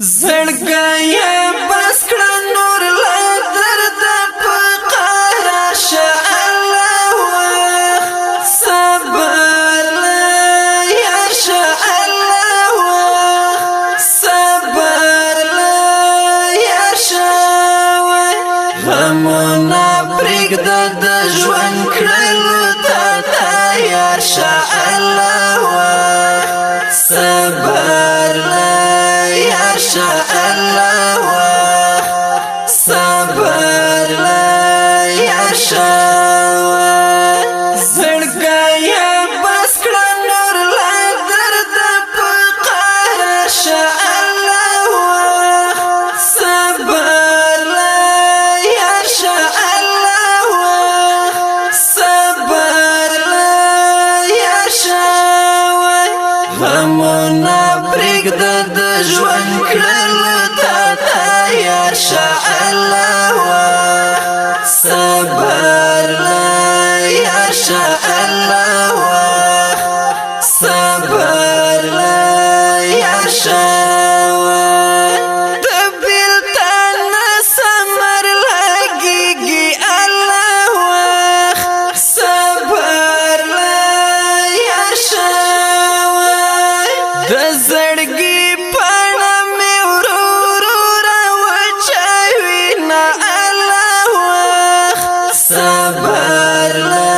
زړګي بس کړه نور لا درد په قهر شه الله صبر لا یا شه الله صبر لا یا شه غمونه پرېږده د ژوند کړلو ته تیار شه الله صبر الله صبر لا یا زړګي بس کړه نور لا درد په قهر شه الله صبر لا یا الله صبر لا یا غمونه پرېږده د ژوند کړلو ته تیار شه الله صبر لا یا الله صبر لا یا د زړګي پاڼه مې ورو راوچوي نه الله صبر لا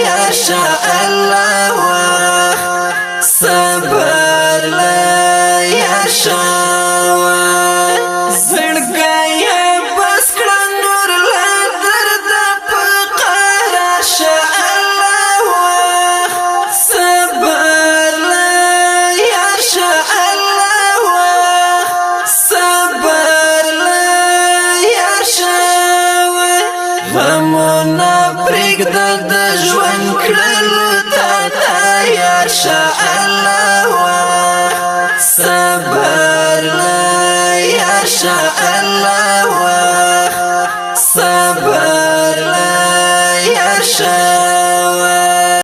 یا الله صبر لا یا زړګي بس کړه نور لا درد په قهر شه غمونه پرېږده د ژوند کړلو ته تیار شه الله